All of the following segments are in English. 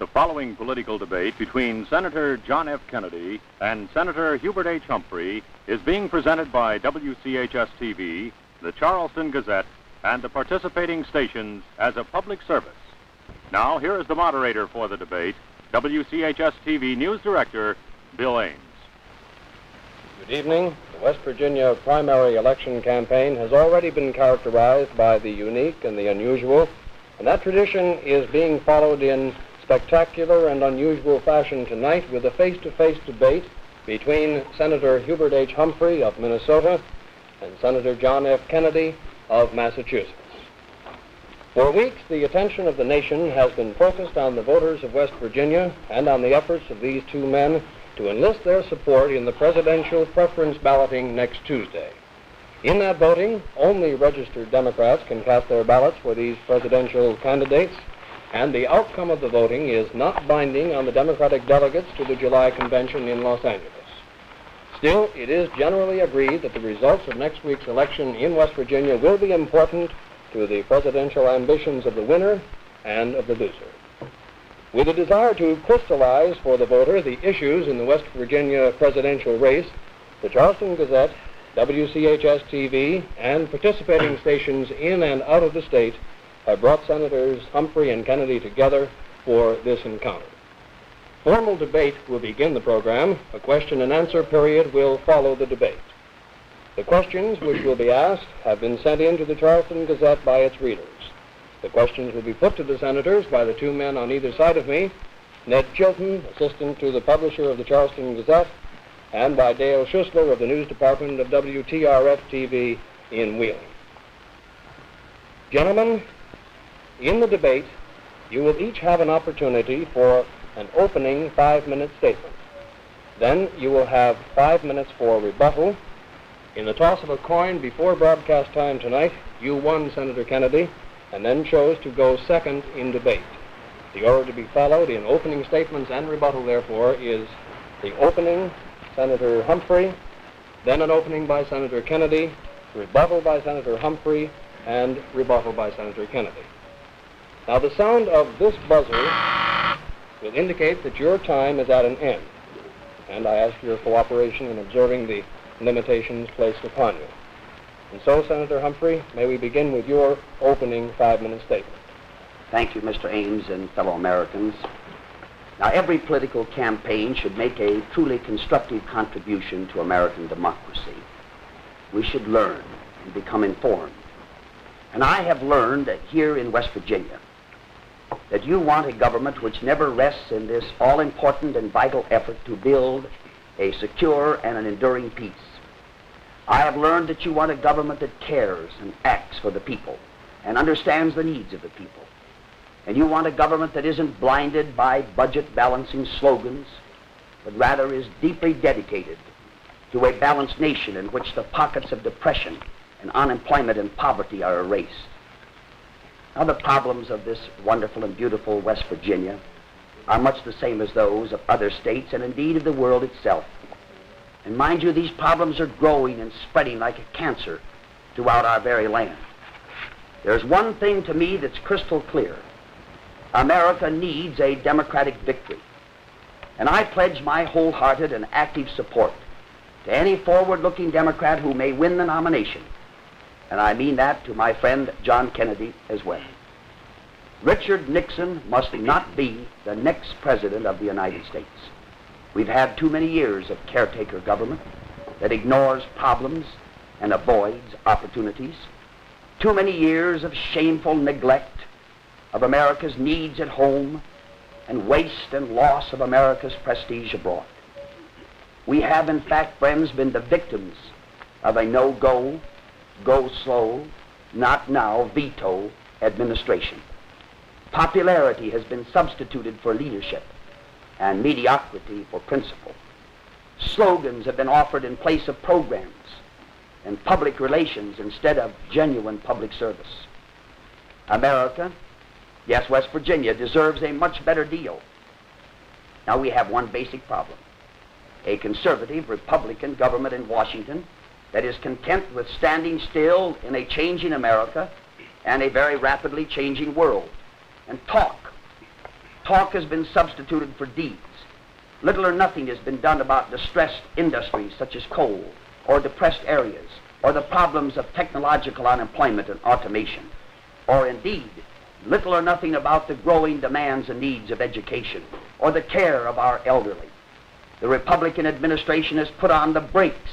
The following political debate between Senator John F. Kennedy and Senator Hubert H. Humphrey is being presented by WCHS-TV, the Charleston Gazette, and the participating stations as a public service. Now, here is the moderator for the debate, WCHS-TV News Director, Bill Ames. Good evening. The West Virginia primary election campaign has already been characterized by the unique and the unusual, and that tradition is being followed in spectacular and unusual fashion tonight with a face-to-face debate between Senator Hubert H. Humphrey of Minnesota and Senator John F. Kennedy of Massachusetts. For weeks, the attention of the nation has been focused on the voters of West Virginia and on the efforts of these two men to enlist their support in the presidential preference balloting next Tuesday. In that voting, only registered Democrats can cast their ballots for these presidential candidates, and the outcome of the voting is not binding on the Democratic delegates to the July convention in Los Angeles. Still, it is generally agreed that the results of next week's election in West Virginia will be important to the presidential ambitions of the winner and of the loser. With a desire to crystallize for the voter the issues in the West Virginia presidential race, the Charleston Gazette, WCHS-TV, and participating stations in and out of the state have brought Senators Humphrey and Kennedy together for this encounter. Formal debate will begin the program. A question and answer period will follow the debate. The questions which will be asked have been sent in to the Charleston Gazette by its readers. The questions will be put to the senators by the two men on either side of me, Ned Chilton, assistant to the publisher of the Charleston Gazette, and by Dale Schussler of the news department of WTRF-TV in Wheeling. Gentlemen, in the debate, you will each have an opportunity for an opening 5-minute statement. Then you will have 5 minutes for rebuttal. In the toss of a coin before broadcast time tonight, you won, Senator Kennedy, and then chose to go second in debate. The order to be followed in opening statements and rebuttal, therefore, is the opening, Senator Humphrey, then an opening by Senator Kennedy, rebuttal by Senator Humphrey, and rebuttal by Senator Kennedy. Now, the sound of this buzzer will indicate that your time is at an end, and I ask your cooperation in observing the limitations placed upon you. And so, Senator Humphrey, may we begin with your opening 5-minute statement. Thank you, Mr. Ames and fellow Americans. Now, every political campaign should make a truly constructive contribution to American democracy. We should learn and become informed. And I have learned that here in West Virginia, that you want a government which never rests in this all-important and vital effort to build a secure and an enduring peace. I have learned that you want a government that cares and acts for the people and understands the needs of the people. And you want a government that isn't blinded by budget-balancing slogans, but rather is deeply dedicated to a balanced nation in which the pockets of depression and unemployment and poverty are erased. Now, the problems of this wonderful and beautiful West Virginia are much the same as those of other states and indeed of the world itself. And mind you, these problems are growing and spreading like a cancer throughout our very land. There's one thing to me that's crystal clear. America needs a democratic victory. And I pledge my wholehearted and active support to any forward-looking Democrat who may win the nomination. And I mean that to my friend John Kennedy as well. Richard Nixon must not be the next president of the United States. We've had too many years of caretaker government that ignores problems and avoids opportunities. Too many years of shameful neglect of America's needs at home and waste and loss of America's prestige abroad. We have, in fact, friends, been the victims of a no-go, go slow, not now veto administration. Popularity has been substituted for leadership and mediocrity for principle. Slogans have been offered in place of programs and public relations instead of genuine public service. America, yes, West Virginia, deserves a much better deal. Now, we have one basic problem. A conservative Republican government in Washington that is content with standing still in a changing America and a very rapidly changing world and talk Talk has been substituted for deeds. Little or nothing has been done about distressed industries such as coal, or depressed areas, or the problems of technological unemployment and automation, or indeed, little or nothing about the growing demands and needs of education, or the care of our elderly. The Republican administration has put on the brakes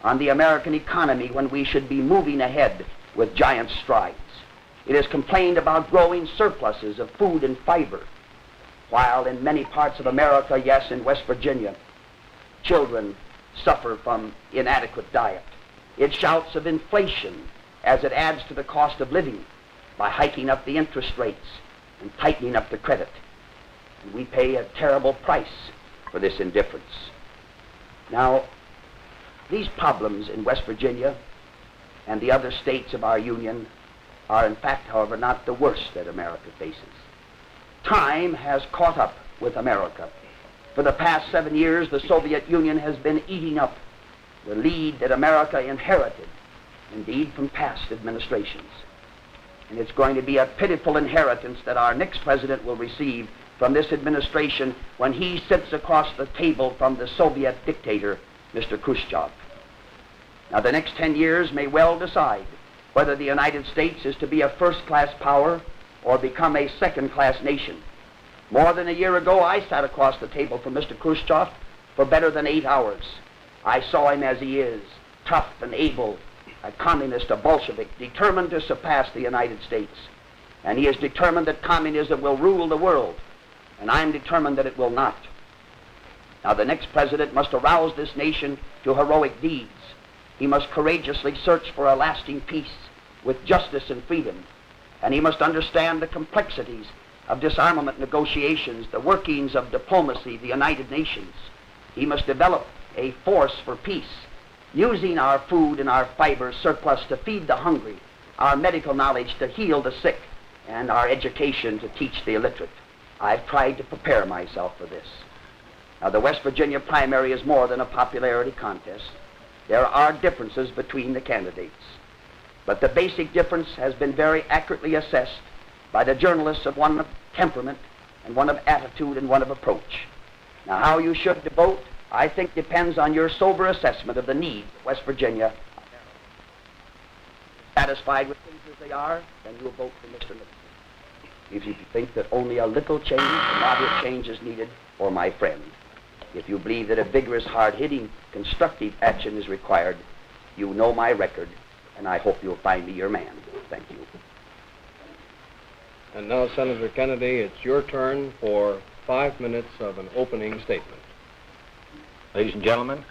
on the American economy when we should be moving ahead with giant strides. It has complained about growing surpluses of food and fiber, while in many parts of America, yes, in West Virginia, children suffer from inadequate diet. It shouts of inflation as it adds to the cost of living by hiking up the interest rates and tightening up the credit. And we pay a terrible price for this indifference. Now, these problems in West Virginia and the other states of our Union are in fact, however, not the worst that America faces. Time has caught up with America. For the past 7 years, the Soviet Union has been eating up the lead that America inherited, indeed, from past administrations. And it's going to be a pitiful inheritance that our next president will receive from this administration when he sits across the table from the Soviet dictator, Mr. Khrushchev. Now, the next 10 years may well decide whether the United States is to be a first-class power or become a second-class nation. More than a year ago, I sat across the table from Mr. Khrushchev for better than 8 hours. I saw him as he is, tough and able, a communist, a Bolshevik, determined to surpass the United States. And he is determined that communism will rule the world, and I'm determined that it will not. Now, the next president must arouse this nation to heroic deeds. He must courageously search for a lasting peace with justice and freedom, and he must understand the complexities of disarmament negotiations, the workings of diplomacy, the United Nations. He must develop a force for peace, using our food and our fiber surplus to feed the hungry, our medical knowledge to heal the sick, and our education to teach the illiterate. I've tried to prepare myself for this. Now, the West Virginia primary is more than a popularity contest. There are differences between the candidates, but the basic difference has been very accurately assessed by the journalists of one of temperament and one of attitude and one of approach. Now, how you should vote, I think, depends on your sober assessment of the needs of West Virginia. Satisfied with things as they are, then you'll vote for Mr. Livingston. If you think that only a little change, a moderate change is needed, for my friend. If you believe that a vigorous, hard-hitting, constructive action is required, you know my record, and I hope you'll find me your man. Thank you. And now, Senator Kennedy, it's your turn for 5 minutes of an opening statement. Ladies and gentlemen,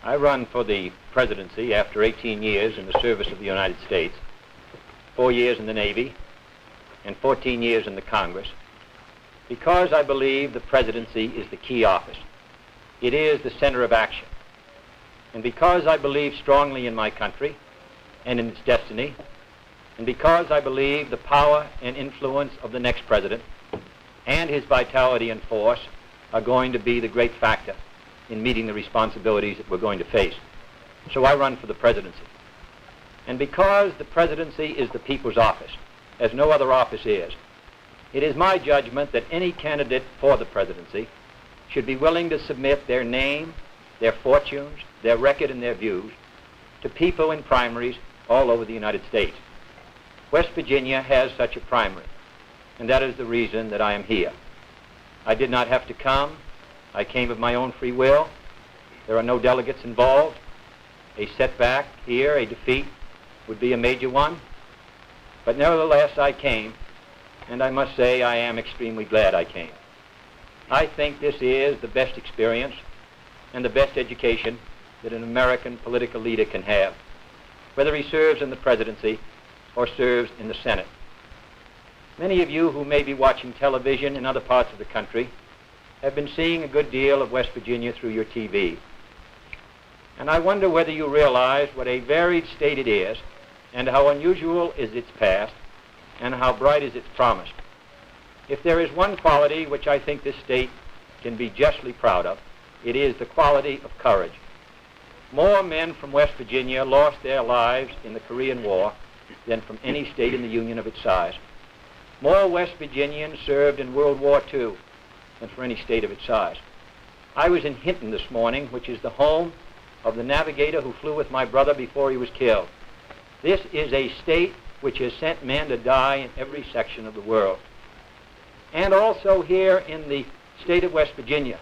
I run for the presidency after 18 years in the service of the United States, 4 years in the Navy, and 14 years in the Congress, because I believe the presidency is the key office. It is the center of action. And because I believe strongly in my country and in its destiny, and because I believe the power and influence of the next president and his vitality and force are going to be the great factor in meeting the responsibilities that we're going to face. So I run for the presidency. And because the presidency is the people's office, as no other office is, it is my judgment that any candidate for the presidency should be willing to submit their name, their fortunes, their record, and their views to people in primaries all over the United States. West Virginia has such a primary, and that is the reason that I am here. I did not have to come. I came of my own free will. There are no delegates involved. A setback here, a defeat, would be a major one. But nevertheless, I came, and I must say I am extremely glad I came. I think this is the best experience and the best education that an American political leader can have, whether he serves in the presidency or serves in the Senate. Many of you who may be watching television in other parts of the country have been seeing a good deal of West Virginia through your TV. And I wonder whether you realize what a varied state it is, and how unusual is its past, and how bright is its promise. If there is one quality which I think this state can be justly proud of, it is the quality of courage. More men from West Virginia lost their lives in the Korean War than from any state in the Union of its size. More West Virginians served in World War II than for any state of its size. I was in Hinton this morning, which is the home of the navigator who flew with my brother before he was killed. This is a state which has sent men to die in every section of the world. And also here in the state of West Virginia,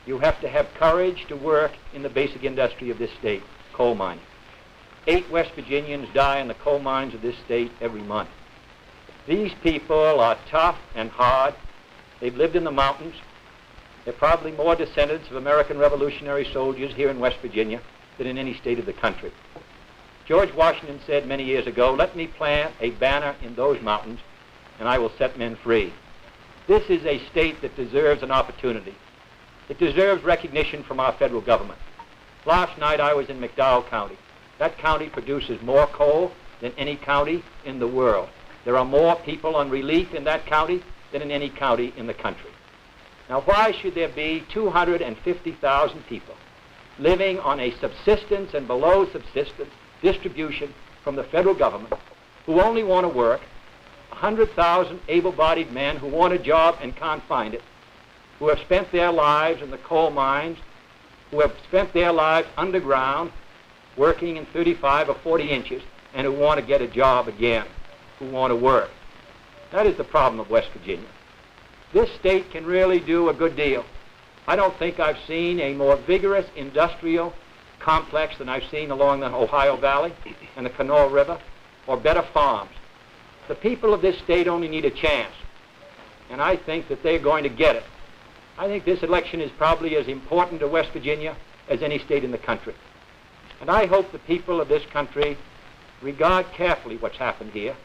you have to have courage to work in the basic industry of this state, coal mining. 8 West Virginians die in the coal mines of this state every month. These people are tough and hard. They've lived in the mountains. They're probably more descendants of American Revolutionary soldiers here in West Virginia than in any state of the country. George Washington said many years ago, "Let me plant a banner in those mountains, and I will set men free." This is a state that deserves an opportunity. It deserves recognition from our federal government. Last night I was in McDowell County. That county produces more coal than any county in the world. There are more people on relief in that county than in any county in the country. Now, why should there be 250,000 people living on a subsistence and below subsistence distribution from the federal government who only want to work, 100,000 able-bodied men who want a job and can't find it, who have spent their lives in the coal mines, who have spent their lives underground working in 35 or 40 inches, and who want to get a job again, who want to work. That is the problem of West Virginia. This state can really do a good deal. I don't think I've seen a more vigorous industrial complex than I've seen along the Ohio Valley and the Kanawha River, or better farms. The people of this state only need a chance, and I think that they're going to get it. I think this election is probably as important to West Virginia as any state in the country. And I hope the people of this country regard carefully what's happened here,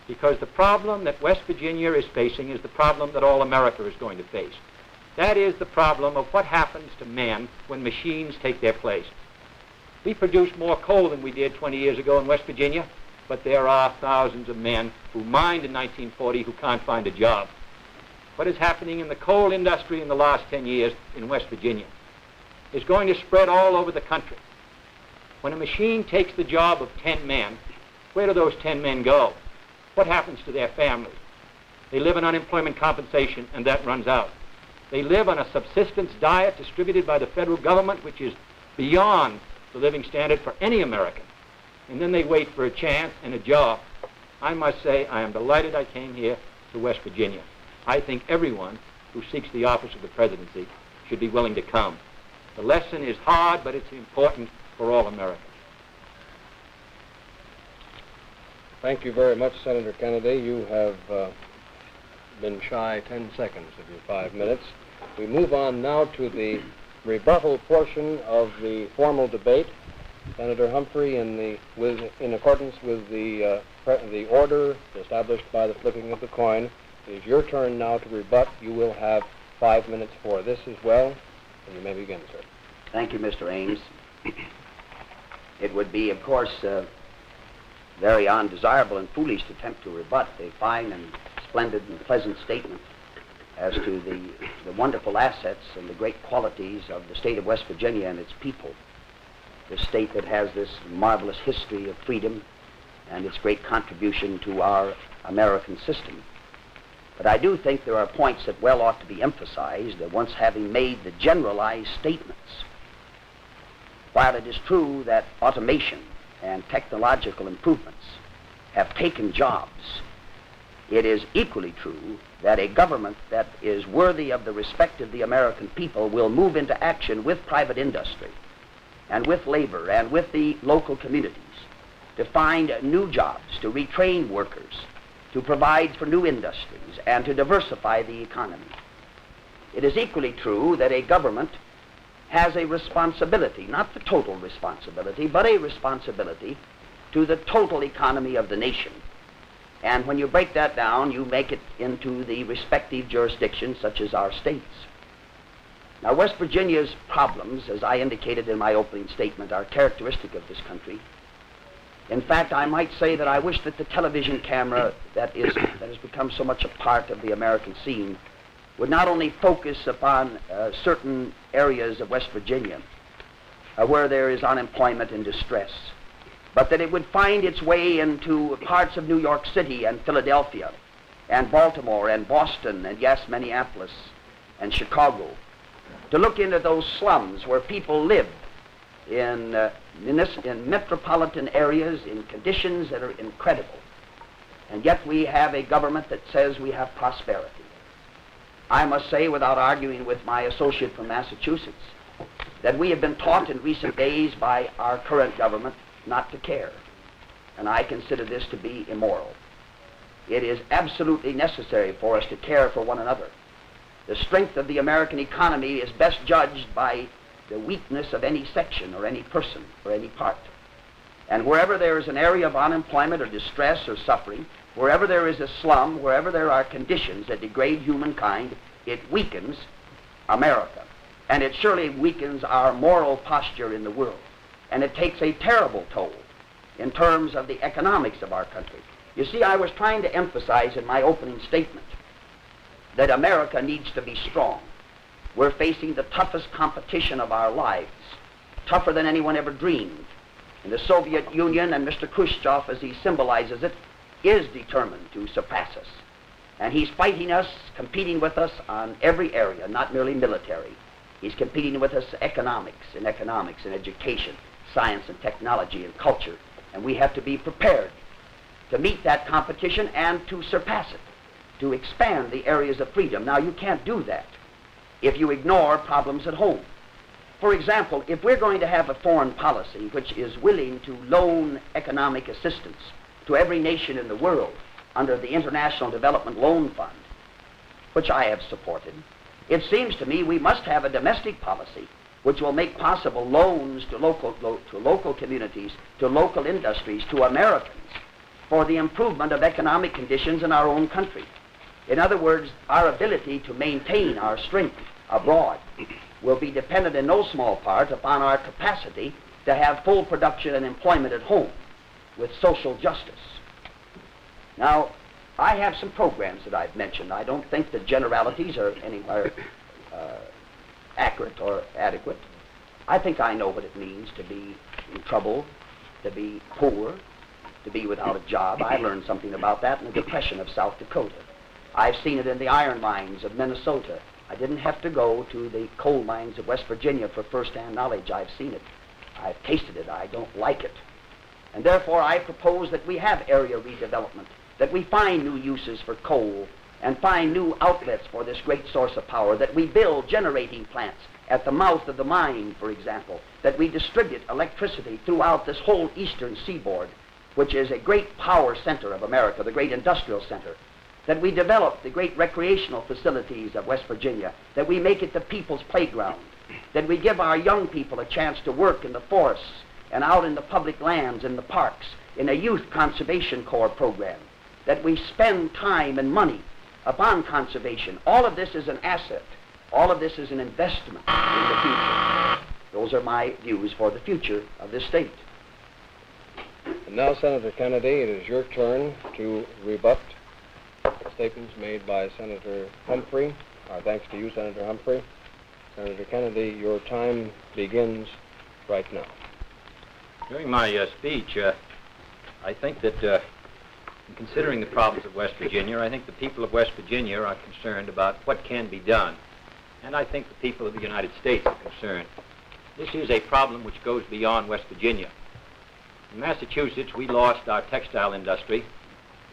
because the problem that West Virginia is facing is the problem that all America is going to face. That is the problem of what happens to men when machines take their place. We produce more coal than we did 20 years ago in West Virginia, but there are thousands of men who mined in 1940 who can't find a job. What is happening in the coal industry in the last 10 years in West Virginia is going to spread all over the country. When a machine takes the job of 10 men, where do those 10 men go? What happens to their families? They live on unemployment compensation, and that runs out. They live on a subsistence diet distributed by the federal government, which is beyond the living standard for any American. And then they wait for a chance and a job. I must say, I am delighted I came here to West Virginia. I think everyone who seeks the office of the presidency should be willing to come. The lesson is hard, but it's important for all Americans. Thank you very much, Senator Kennedy. You have been shy 10 seconds of your 5 minutes. We move on now to the rebuttal portion of the formal debate. Senator Humphrey, in accordance with the order established by the flipping of the coin, it is your turn now to rebut. You will have 5 minutes for this as well, and you may begin, sir. Thank you, Mr. Ames. It would be, of course, very undesirable and foolish to attempt to rebut a fine and splendid and pleasant statement as to the wonderful assets and the great qualities of the state of West Virginia and its people, this state that has this marvelous history of freedom and its great contribution to our American system. But I do think there are points that well ought to be emphasized, once having made the generalized statements. While it is true that automation and technological improvements have taken jobs, it is equally true that a government that is worthy of the respect of the American people will move into action with private industry and with labor and with the local communities to find new jobs, to retrain workers, to provide for new industries, and to diversify the economy. It is equally true that a government has a responsibility, not the total responsibility, but a responsibility to the total economy of the nation. And when you break that down, you make it into the respective jurisdictions, such as our states. Now, West Virginia's problems, as I indicated in my opening statement, are characteristic of this country. In fact, I might say that I wish that the television camera that has become so much a part of the American scene would not only focus upon certain areas of West Virginia where there is unemployment and distress, but that it would find its way into parts of New York City and Philadelphia, and Baltimore and Boston and, yes, Minneapolis and Chicago, to look into those slums where people live in metropolitan areas in conditions that are incredible. And yet we have a government that says we have prosperity. I must say, without arguing with my associate from Massachusetts, that we have been taught in recent days by our current government not to care. And I consider this to be immoral. It is absolutely necessary for us to care for one another. The strength of the American economy is best judged by the weakness of any section or any person or any part. And wherever there is an area of unemployment or distress or suffering, wherever there is a slum, wherever there are conditions that degrade humankind, it weakens America. And it surely weakens our moral posture in the world. And it takes a terrible toll in terms of the economics of our country. You see, I was trying to emphasize in my opening statement that America needs to be strong. We're facing the toughest competition of our lives, tougher than anyone ever dreamed. And the Soviet Union and Mr. Khrushchev, as he symbolizes it, is determined to surpass us. And he's fighting us, competing with us on every area, not merely military. He's competing with us in economics and education, science and technology and culture. And we have to be prepared to meet that competition and to surpass it, to expand the areas of freedom. Now, you can't do that if you ignore problems at home. For example, if we're going to have a foreign policy which is willing to loan economic assistance to every nation in the world under the International Development Loan Fund, which I have supported, it seems to me we must have a domestic policy which will make possible loans to local communities, to local industries, to Americans, for the improvement of economic conditions in our own country. In other words, our ability to maintain our strength abroad will be dependent in no small part upon our capacity to have full production and employment at home with social justice. Now, I have some programs that I've mentioned. I don't think the generalities are anywhere accurate or adequate. I think I know what it means to be in trouble, to be poor, to be without a job. I learned something about that in the Depression of South Dakota. I've seen it in the iron mines of Minnesota. I didn't have to go to the coal mines of West Virginia for first-hand knowledge. I've seen it. I've tasted it. I don't like it. And therefore, I propose that we have area redevelopment, that we find new uses for coal and find new outlets for this great source of power, that we build generating plants at the mouth of the mine, for example, that we distribute electricity throughout this whole eastern seaboard, which is a great power center of America, the great industrial center, that we develop the great recreational facilities of West Virginia, that we make it the people's playground, that we give our young people a chance to work in the forests and out in the public lands, in the parks, in a youth conservation corps program, that we spend time and money upon conservation. All of this is an asset. All of this is an investment in the future. Those are my views for the future of this state. And now, Senator Kennedy, it is your turn to rebut the statements made by Senator Humphrey. Our thanks to you, Senator Humphrey. Senator Kennedy, your time begins right now. During my speech, I think that in considering the problems of West Virginia, I think the people of West Virginia are concerned about what can be done. And I think the people of the United States are concerned. This is a problem which goes beyond West Virginia. In Massachusetts, we lost our textile industry,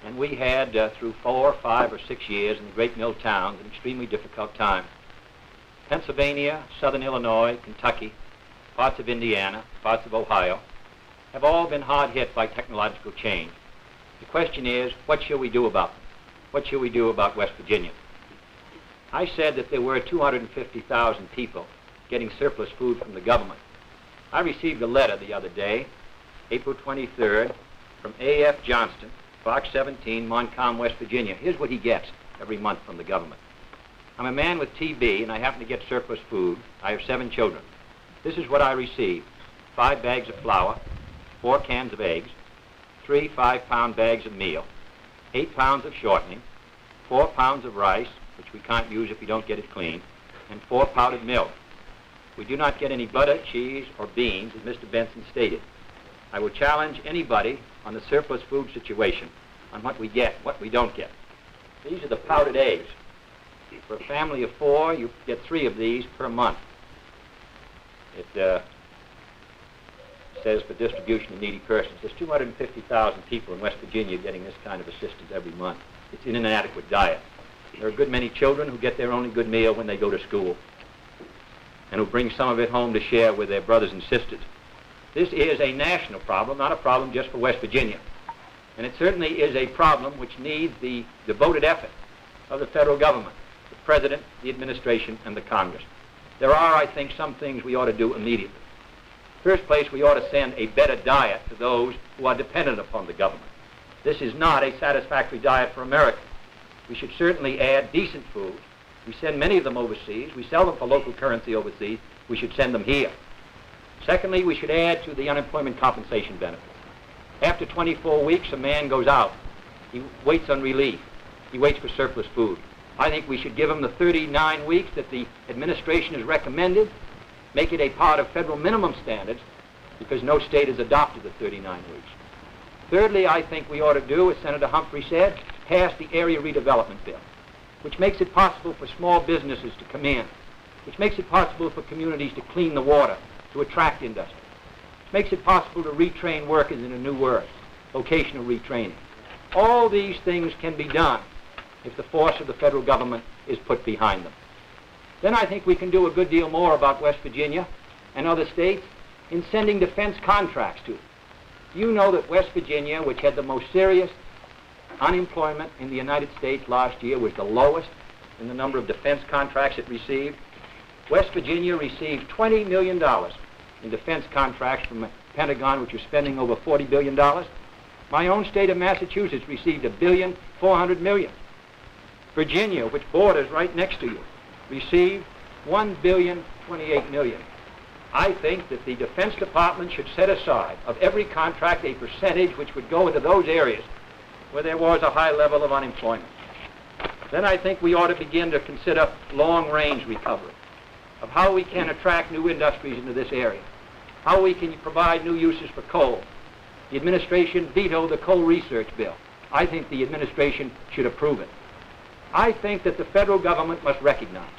and we had, through 4, 5, or 6 years in the great mill towns, an extremely difficult time. Pennsylvania, southern Illinois, Kentucky, parts of Indiana, parts of Ohio, have all been hard hit by technological change. The question is, what shall we do about them? What shall we do about West Virginia? I said that there were 250,000 people getting surplus food from the government. I received a letter the other day, April 23rd, from A.F. Johnston, Box 17, Montcalm, West Virginia. Here's what he gets every month from the government. I'm a man with TB, and I happen to get surplus food. I have 7 children. This is what I receive: 5 bags of flour, 4 cans of eggs, 3 5-pound bags of meal, 8 pounds of shortening, 4 pounds of rice, which we can't use if we don't get it clean, and 4 powdered milk. We do not get any butter, cheese, or beans, as Mr. Benson stated. I will challenge anybody on the surplus food situation on what we get, what we don't get. These are the powdered eggs. For a family of 4, you get 3 of these per month. It says for distribution to needy persons. There's 250,000 people in West Virginia getting this kind of assistance every month. It's an inadequate diet. There are a good many children who get their only good meal when they go to school and who bring some of it home to share with their brothers and sisters. This is a national problem, not a problem just for West Virginia. And it certainly is a problem which needs the devoted effort of the federal government, the President, the administration, and the Congress. There are, I think, some things we ought to do immediately. First place, we ought to send a better diet to those who are dependent upon the government. This is not a satisfactory diet for Americans. We should certainly add decent food. We send many of them overseas. We sell them for local currency overseas. We should send them here. Secondly, we should add to the unemployment compensation benefit. After 24 weeks, a man goes out. He waits on relief. He waits for surplus food. I think we should give him the 39 weeks that the administration has recommended, make it a part of federal minimum standards, because no state has adopted the 39 weeks. Thirdly, I think we ought to do, as Senator Humphrey said, pass the area redevelopment bill, which makes it possible for small businesses to come in, which makes it possible for communities to clean the water, to attract industry, which makes it possible to retrain workers in a new word, vocational retraining. All these things can be done if the force of the federal government is put behind them. Then I think we can do a good deal more about West Virginia and other states in sending defense contracts to them. You know that West Virginia, which had the most serious unemployment in the United States last year, was the lowest in the number of defense contracts it received. West Virginia received $20 million in defense contracts from the Pentagon, which was spending over $40 billion. My own state of Massachusetts received $1.4 billion. Virginia, which borders right next to you, received $1.028 billion. I think that the Defense Department should set aside of every contract a percentage which would go into those areas where there was a high level of unemployment. Then I think we ought to begin to consider long-range recovery, of how we can attract new industries into this area, how we can provide new uses for coal. The administration vetoed the coal research bill. I think the administration should approve it. I think that the federal government must recognize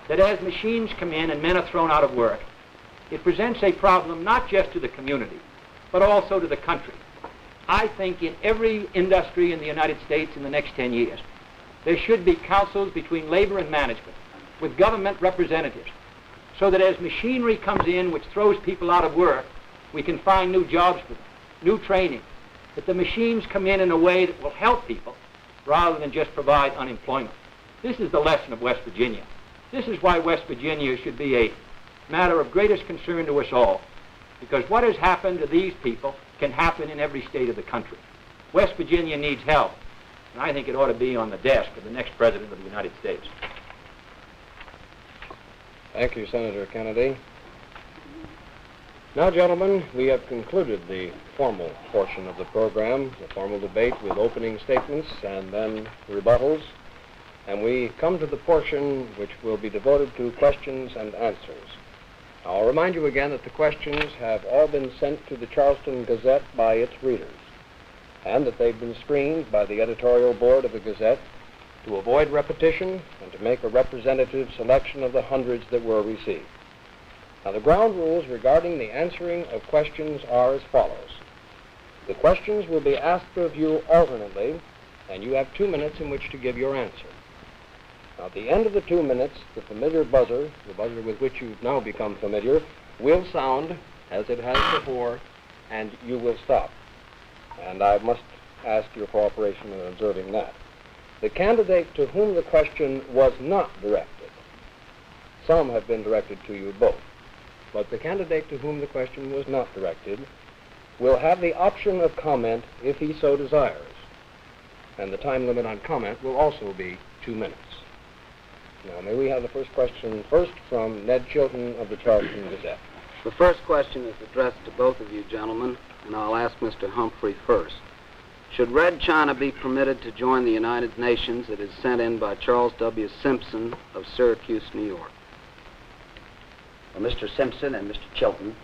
that as machines come in and men are thrown out of work, it presents a problem not just to the community, but also to the country. I think in every industry in the United States in the next 10 years, there should be councils between labor and management with government representatives, so that as machinery comes in which throws people out of work, we can find new jobs for them, new training, that the machines come in a way that will help people rather than just provide unemployment. This is the lesson of West Virginia. This is why West Virginia should be a matter of greatest concern to us all, because what has happened to these people can happen in every state of the country. West Virginia needs help, and I think it ought to be on the desk of the next President of the United States. Thank you, Senator Kennedy. Now, gentlemen, we have concluded the formal portion of the program, the formal debate with opening statements and then rebuttals, and we come to the portion which will be devoted to questions and answers. I'll remind you again that the questions have all been sent to the Charleston Gazette by its readers, and that they've been screened by the editorial board of the Gazette to avoid repetition and to make a representative selection of the hundreds that were received. Now, the ground rules regarding the answering of questions are as follows. The questions will be asked of you alternately, and you have 2 minutes in which to give your answer. Now, at the end of the 2 minutes, the familiar buzzer, the buzzer with which you've now become familiar, will sound as it has before, and you will stop. And I must ask your cooperation in observing that. The candidate to whom the question was not directed, some have been directed to you both, but the candidate to whom the question was not directed will have the option of comment if he so desires. And the time limit on comment will also be 2 minutes. Now, may we have the first question first from Ned Chilton of the Charleston Gazette. The first question is addressed to both of you gentlemen, and I'll ask Mr. Humphrey first. Should Red China be permitted to join the United Nations? It is sent in by Charles W. Simpson of Syracuse, New York. Well, Mr. Simpson and Mr. Chilton,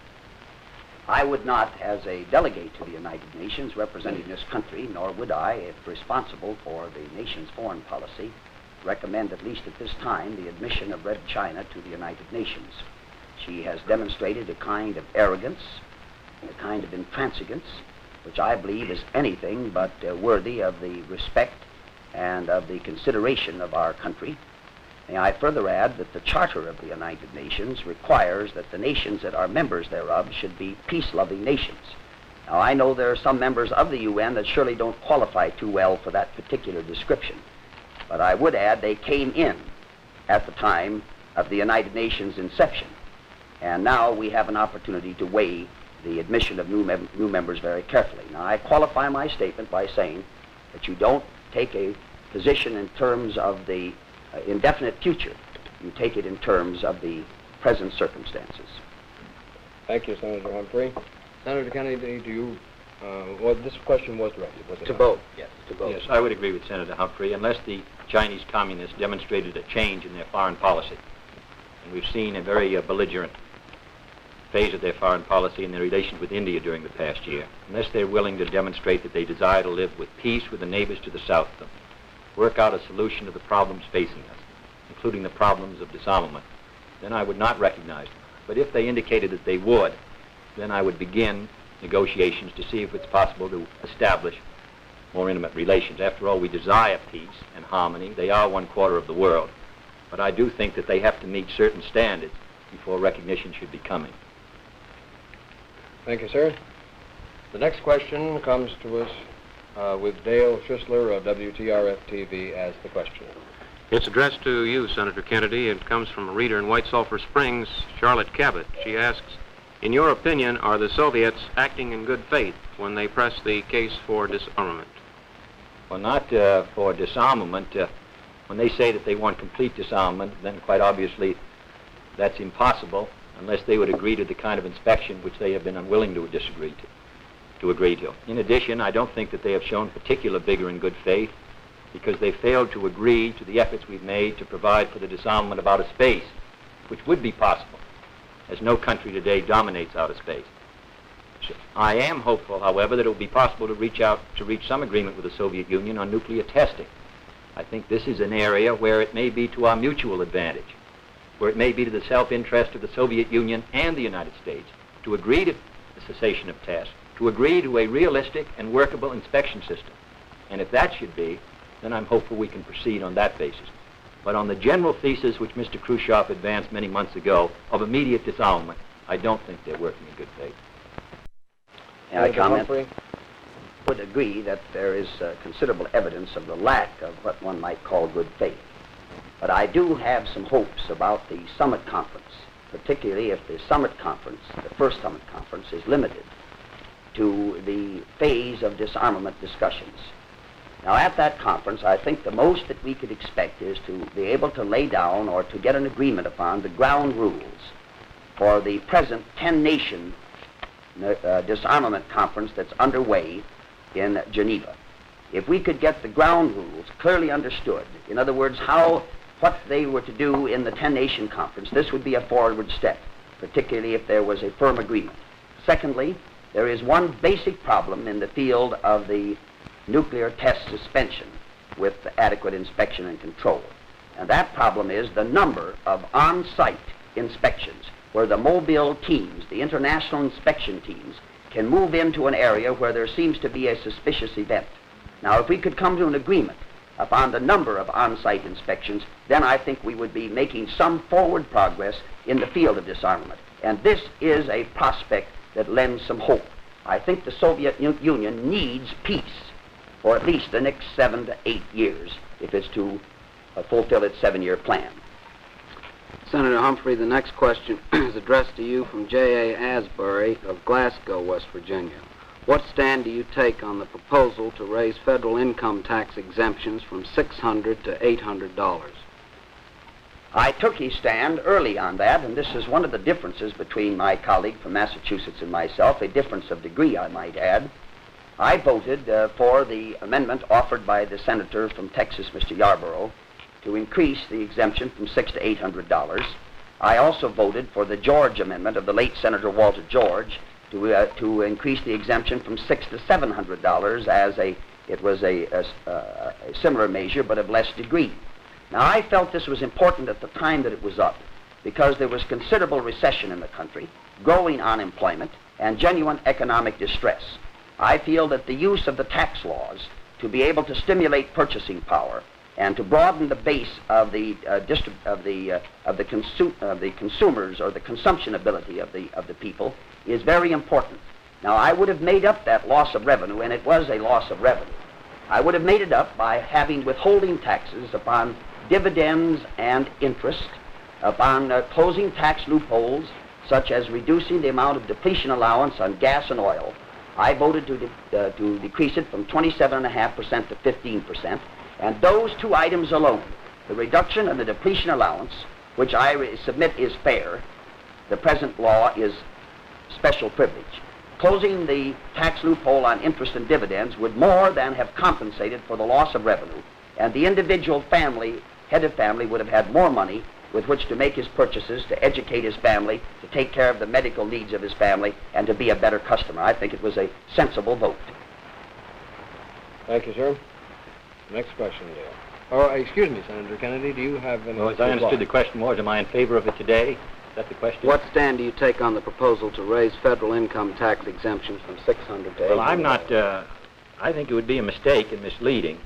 I would not, as a delegate to the United Nations representing this country, nor would I, if responsible for the nation's foreign policy, recommend, at least at this time, the admission of Red China to the United Nations. She has demonstrated a kind of arrogance and a kind of intransigence, which I believe is anything but worthy of the respect and of the consideration of our country. May I further add that the Charter of the United Nations requires that the nations that are members thereof should be peace-loving nations. Now, I know there are some members of the UN that surely don't qualify too well for that particular description, but I would add they came in at the time of the United Nations inception, and now we have an opportunity to weigh the admission of new members very carefully. Now, I qualify my statement by saying that you don't take a position in terms of the indefinite future. You take it in terms of the present circumstances. Thank you, Senator Humphrey. Senator Kennedy, do you, well, this question was directed, was it To not? both, yes, to both. Yes, I would agree with Senator Humphrey, unless the Chinese communists demonstrated a change in their foreign policy. And we've seen a very belligerent phase of their foreign policy in their relations with India during the past year. Unless they're willing to demonstrate that they desire to live with peace with the neighbors to the south of them, work out a solution to the problems facing us, including the problems of disarmament, then I would not recognize them. But if they indicated that they would, then I would begin negotiations to see if it's possible to establish more intimate relations. After all, we desire peace and harmony. They are 1/4 of the world. But I do think that they have to meet certain standards before recognition should be coming. Thank you, sir. The next question comes to us with Dale Schisler of WTRF-TV as the questioner. It's addressed to you, Senator Kennedy. It comes from a reader in White Sulphur Springs, Charlotte Cabot. She asks, in your opinion, are the Soviets acting in good faith when they press the case for disarmament? Well, not for disarmament. When they say that they want complete disarmament, then quite obviously that's impossible unless they would agree to the kind of inspection which they have been unwilling to agree to. In addition, I don't think that they have shown particular vigor and good faith because they failed to agree to the efforts we've made to provide for the disarmament of outer space, which would be possible, as no country today dominates outer space. So I am hopeful, however, that it will be possible to reach some agreement with the Soviet Union on nuclear testing. I think this is an area where it may be to our mutual advantage, where it may be to the self-interest of the Soviet Union and the United States to agree to the cessation of tests, to agree to a realistic and workable inspection system. And if that should be, then I'm hopeful we can proceed on that basis. But on the general thesis which Mr. Khrushchev advanced many months ago of immediate disarmament, I don't think they're working in good faith. And I Senator comment, Humphrey? would agree that there is considerable evidence of the lack of what one might call good faith. But I do have some hopes about the summit conference, particularly if the summit conference, the first summit conference, is limited to the phase of disarmament discussions. Now, at that conference, I think the most that we could expect is to be able to lay down or to get an agreement upon the ground rules for the present 10-nation disarmament conference that's underway in Geneva. If we could get the ground rules clearly understood, in other words, what they were to do in the 10-nation conference, this would be a forward step, particularly if there was a firm agreement. Secondly, there is one basic problem in the field of the nuclear test suspension with adequate inspection and control. And that problem is the number of on-site inspections where the mobile teams, the international inspection teams, can move into an area where there seems to be a suspicious event. Now, if we could come to an agreement upon the number of on-site inspections, then I think we would be making some forward progress in the field of disarmament. And this is a prospect that lends some hope. I think the Soviet Union needs peace for at least the next 7 to 8 years if it's to fulfill its 7-year plan. Senator Humphrey, the next question is addressed to you from J.A. Asbury of Glasgow, West Virginia. What stand do you take on the proposal to raise federal income tax exemptions from $600 to $800? I took a stand early on that, and this is one of the differences between my colleague from Massachusetts and myself, a difference of degree, I might add. I voted for the amendment offered by the senator from Texas, Mr. Yarborough, to increase the exemption from $600 to $800. I also voted for the George amendment of the late Senator Walter George to increase the exemption from $600 to $700 as it was a similar measure but of less degree. Now, I felt this was important at the time that it was up because there was considerable recession in the country, growing unemployment, and genuine economic distress. I feel that the use of the tax laws to be able to stimulate purchasing power and to broaden the base of the consumers or the consumption ability of the people is very important. Now, I would have made up that loss of revenue, and it was a loss of revenue. I would have made it up by having withholding taxes upon dividends and interest, upon closing tax loopholes, such as reducing the amount of depletion allowance on gas and oil. I voted to decrease it from 27.5% to 15%, and those two items alone, the reduction and the depletion allowance, which I submit is fair, the present law is special privilege. Closing the tax loophole on interest and dividends would more than have compensated for the loss of revenue, and the individual family, head of family, would have had more money with which to make his purchases, to educate his family, to take care of the medical needs of his family, and to be a better customer. I think it was a sensible vote. Thank you, sir. Next question, Dale. Oh, excuse me, Senator Kennedy, do you have any... Well, as I understood the question was, am I in favor of it today? Is that the question? What stand do you take on the proposal to raise federal income tax exemptions from $600 to $800? Well, I'm not... I think it would be a mistake and misleading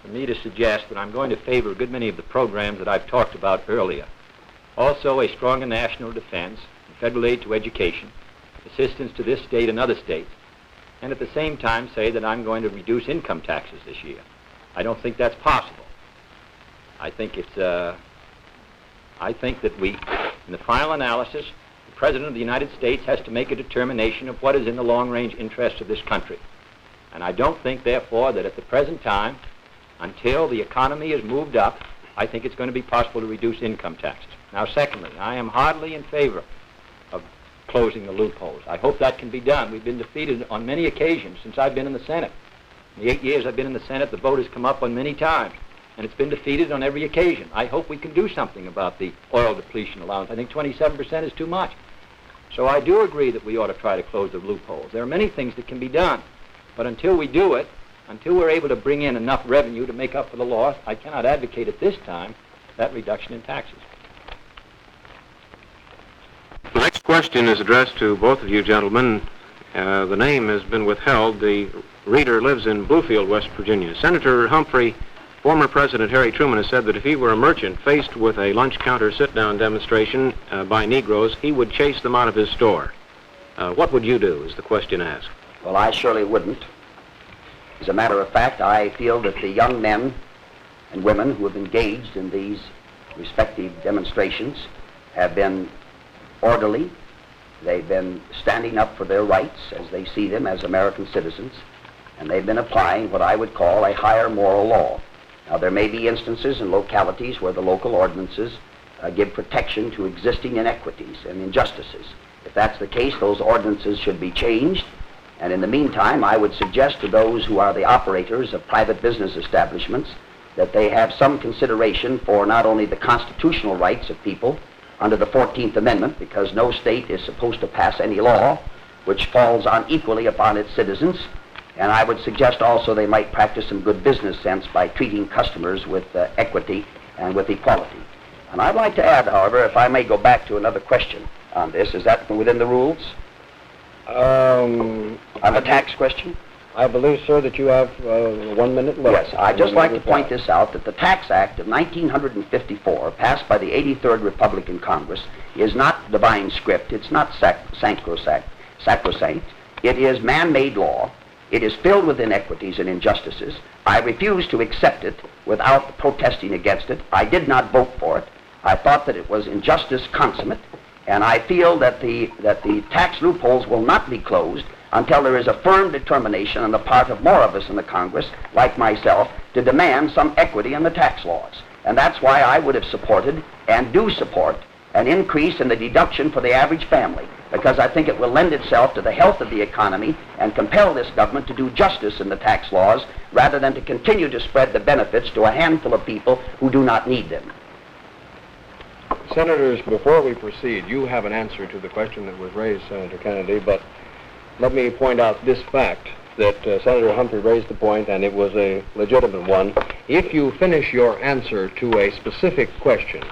for me to suggest that I'm going to favor a good many of the programs that I've talked about earlier. Also, a stronger national defense, federal aid to education, assistance to this state and other states, and at the same time say that I'm going to reduce income taxes this year. I don't think that's possible. I think it's... I think that we, in the final analysis, the President of the United States has to make a determination of what is in the long-range interest of this country. And I don't think, therefore, that at the present time, until the economy is moved up, I think it's going to be possible to reduce income taxes. Now, secondly, I am heartily in favor of closing the loopholes. I hope that can be done. We've been defeated on many occasions since I've been in the Senate. In the 8 years I've been in the Senate, the vote has come up on many times, and it's been defeated on every occasion. I hope we can do something about the oil depletion allowance. I think 27% is too much. So I do agree that we ought to try to close the loopholes. There are many things that can be done, but until we do it, until we're able to bring in enough revenue to make up for the loss, I cannot advocate at this time that reduction in taxes. The next question is addressed to both of you gentlemen. The name has been withheld. The reader lives in Bluefield, West Virginia. Senator Humphrey, former President Harry Truman has said that if he were a merchant faced with a lunch counter sit-down demonstration by Negroes, he would chase them out of his store. What would you do, is the question asked? Well, I surely wouldn't. As a matter of fact, I feel that the young men and women who have engaged in these respective demonstrations have been orderly. They've been standing up for their rights as they see them as American citizens, and they've been applying what I would call a higher moral law. Now, there may be instances and localities where the local ordinances give protection to existing inequities and injustices. If that's the case, those ordinances should be changed. And in the meantime, I would suggest to those who are the operators of private business establishments that they have some consideration for not only the constitutional rights of people under the 14th Amendment, because no state is supposed to pass any law which falls unequally upon its citizens, and I would suggest also they might practice some good business sense by treating customers with equity and with equality. And I'd like to add, however, if I may go back to another question on this, is that within the rules? On the tax question? I believe, sir, that you have 1 minute left. Yes, I'd just like to point this out, that the Tax Act of 1954, passed by the 83rd Republican Congress, is not divine script. It's not sacrosanct. It is man-made law. It is filled with inequities and injustices. I refuse to accept it without protesting against it. I did not vote for it. I thought that it was injustice consummate, and I feel that the tax loopholes will not be closed until there is a firm determination on the part of more of us in the Congress, like myself, to demand some equity in the tax laws. And that's why I would have supported and do support an increase in the deduction for the average family, because I think it will lend itself to the health of the economy and compel this government to do justice in the tax laws rather than to continue to spread the benefits to a handful of people who do not need them. Senators, before we proceed, you have an answer to the question that was raised, Senator Kennedy, but let me point out this fact that Senator Humphrey raised the point, and it was a legitimate one. If you finish your answer to a specific question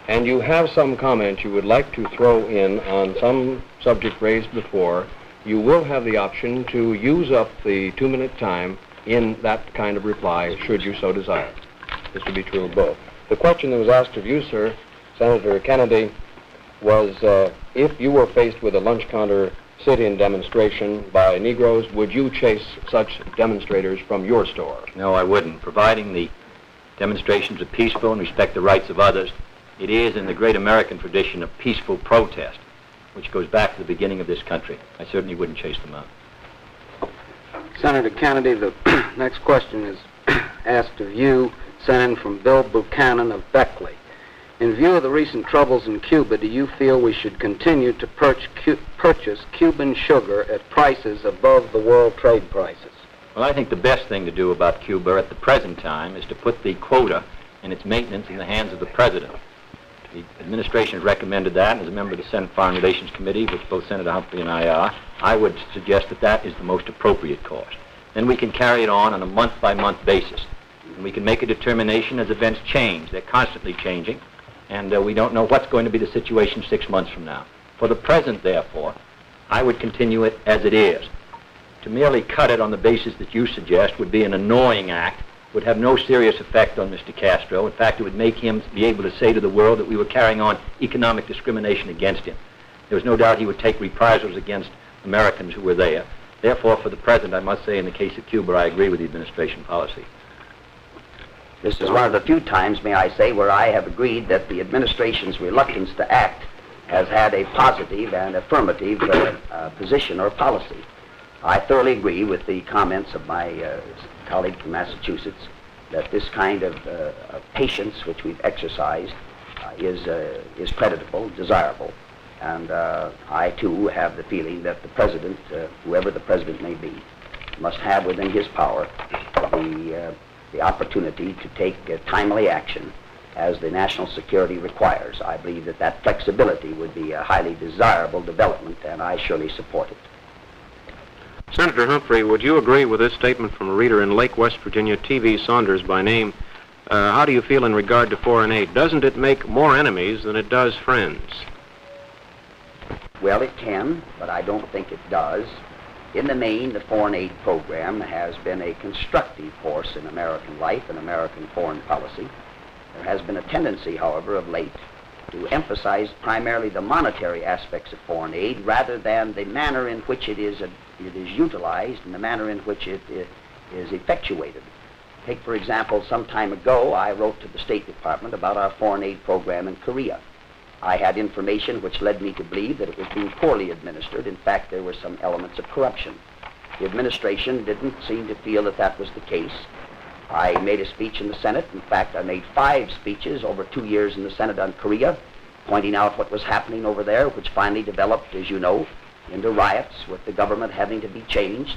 and you have some comment you would like to throw in on some subject raised before, you will have the option to use up the 2-minute time in that kind of reply, should you so desire. This would be true of both. The question that was asked of you, sir, Senator Kennedy, was if you were faced with a lunch counter sit-in demonstration by Negroes, would you chase such demonstrators from your store? No, I wouldn't. Providing the demonstrations are peaceful and respect the rights of others, it is in the great American tradition of peaceful protest, which goes back to the beginning of this country. I certainly wouldn't chase them out. Senator Kennedy, the next question is asked of you, sent in from Bill Buchanan of Beckley. In view of the recent troubles in Cuba, do you feel we should continue to purchase Cuban sugar at prices above the world trade prices? Well, I think the best thing to do about Cuba at the present time is to put the quota and its maintenance in the hands of the president. The administration has recommended that, and as a member of the Senate Foreign Relations Committee, which both Senator Humphrey and I are, I would suggest that that is the most appropriate course. Then we can carry it on a month-by-month basis. And we can make a determination as events change. They're constantly changing, and we don't know what's going to be the situation 6 months from now. For the present, therefore, I would continue it as it is. To merely cut it on the basis that you suggest would be an annoying act, would have no serious effect on Mr. Castro. In fact, it would make him be able to say to the world that we were carrying on economic discrimination against him. There was no doubt he would take reprisals against Americans who were there. Therefore, for the present, I must say in the case of Cuba, I agree with the administration policy. This is one of the few times, may I say, where I have agreed that the administration's reluctance to act has had a positive and affirmative position or policy. I thoroughly agree with the comments of my colleague from Massachusetts that this kind of patience which we've exercised is creditable, desirable. And I, too, have the feeling that the president, whoever the president may be, must have within his power the opportunity to take timely action as the national security requires. I believe that that flexibility would be a highly desirable development, and I surely support it. Senator Humphrey, would you agree with this statement from a reader in Lake, West Virginia, T.V. Saunders by name? How do you feel in regard to foreign aid? Doesn't it make more enemies than it does friends? Well, it can, but I don't think it does. In the main, the foreign aid program has been a constructive force in American life and American foreign policy. There has been a tendency, however, of late to emphasize primarily the monetary aspects of foreign aid rather than the manner in which it is utilized and the manner in which it is effectuated. Take, for example, some time ago, I wrote to the State Department about our foreign aid program in Korea. I had information which led me to believe that it was being poorly administered. In fact, there were some elements of corruption. The administration didn't seem to feel that that was the case. I made a speech in the Senate. In fact, I made 5 speeches over 2 years in the Senate on Korea, pointing out what was happening over there, which finally developed, as you know, into riots with the government having to be changed.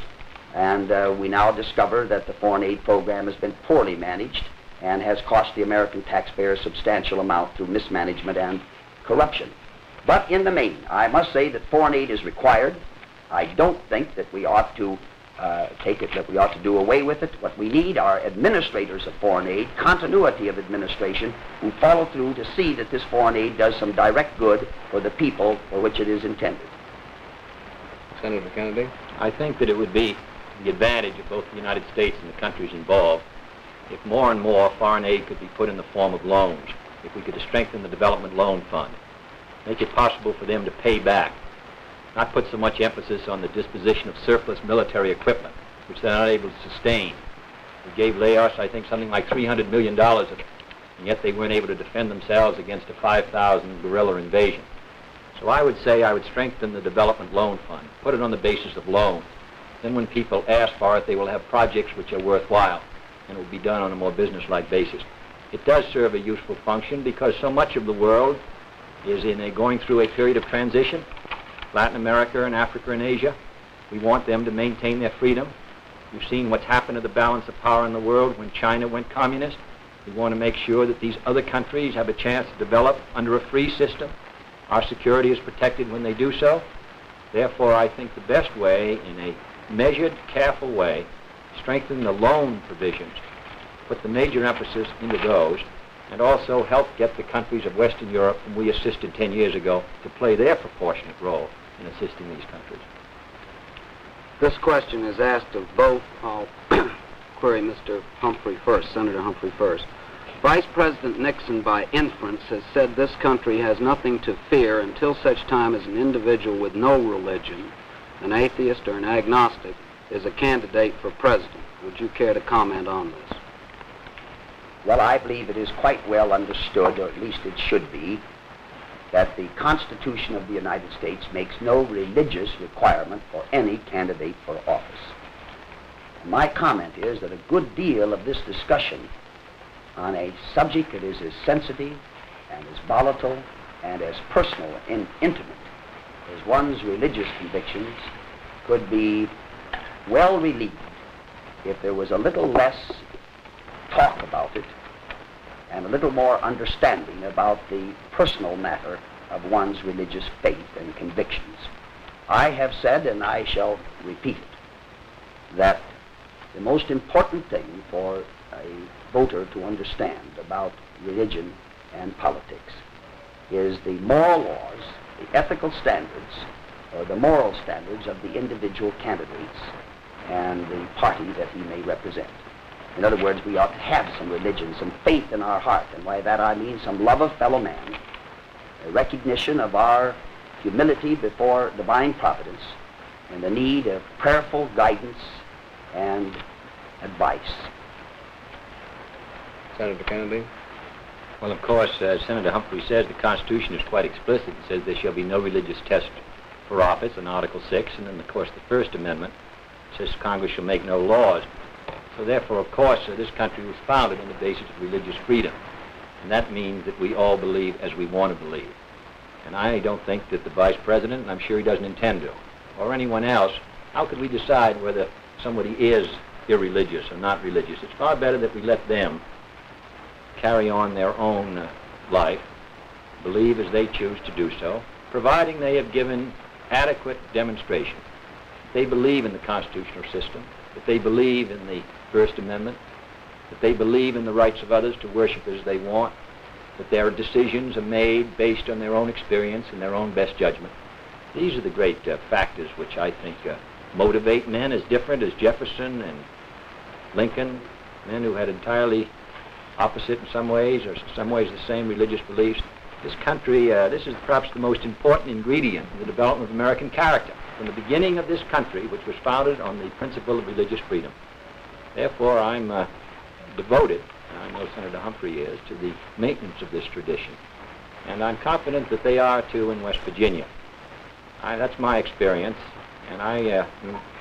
And we now discover that the foreign aid program has been poorly managed and has cost the American taxpayer a substantial amount through mismanagement and corruption. But in the main, I must say that foreign aid is required. I don't think that we ought to that we ought to do away with it. What we need are administrators of foreign aid, continuity of administration, who follow through to see that this foreign aid does some direct good for the people for which it is intended. Senator Kennedy? I think that it would be the advantage of both the United States and the countries involved if more and more foreign aid could be put in the form of loans, if we could strengthen the Development Loan Fund, make it possible for them to pay back, not put so much emphasis on the disposition of surplus military equipment, which they're not able to sustain. We gave Laos, I think, something like $300 million of it, and yet they weren't able to defend themselves against a 5,000 guerrilla invasion. So I would say I would strengthen the Development Loan Fund, put it on the basis of loan. Then when people ask for it, they will have projects which are worthwhile, and it will be done on a more business-like basis. It does serve a useful function because so much of the world is going through a period of transition. Latin America and Africa and Asia, we want them to maintain their freedom. You've seen what's happened to the balance of power in the world when China went communist. We want to make sure that these other countries have a chance to develop under a free system. Our security is protected when they do so. Therefore, I think the best way, in a measured, careful way, strengthen the loan provisions, put the major emphasis into those, and also help get the countries of Western Europe, whom we assisted 10 years ago, to play their proportionate role in assisting these countries. This question is asked of both. I'll query Mr. Humphrey first, Senator Humphrey first. Vice President Nixon, by inference, has said this country has nothing to fear until such time as an individual with no religion, an atheist or an agnostic, is a candidate for president. Would you care to comment on this? Well, I believe it is quite well understood, or at least it should be, that the Constitution of the United States makes no religious requirement for any candidate for office. And my comment is that a good deal of this discussion on a subject that is as sensitive and as volatile and as personal and intimate as one's religious convictions could be well relieved if there was a little less talk about it and a little more understanding about the personal matter of one's religious faith and convictions. I have said, and I shall repeat it, that the most important thing for a voter to understand about religion and politics is the moral laws, the ethical standards, or the moral standards of the individual candidates and the party that he may represent. In other words, we ought to have some religion, some faith in our heart, and by that I mean some love of fellow man, a recognition of our humility before divine providence, and the need of prayerful guidance and advice. Senator Kennedy? Well, of course, as Senator Humphrey says, the Constitution is quite explicit. It says there shall be no religious test for office in Article 6, and then, of course, the First Amendment says Congress shall make no laws. So therefore, of course, this country was founded on the basis of religious freedom. And that means that we all believe as we want to believe. And I don't think that the Vice President, and I'm sure he doesn't intend to, or anyone else, how could we decide whether somebody is irreligious or not religious? It's far better that we let them carry on their own life, believe as they choose to do so, providing they have given adequate demonstration. They believe in the constitutional system, that they believe in the First Amendment, that they believe in the rights of others to worship as they want, that their decisions are made based on their own experience and their own best judgment. These are the great factors which I think motivate men as different as Jefferson and Lincoln, men who had entirely opposite in some ways, or in some ways the same religious beliefs. This country, this is perhaps the most important ingredient in the development of American character from the beginning of this country, which was founded on the principle of religious freedom. Therefore, I'm devoted, and I know Senator Humphrey is, to the maintenance of this tradition. And I'm confident that they are, too, in West Virginia. That's my experience, and I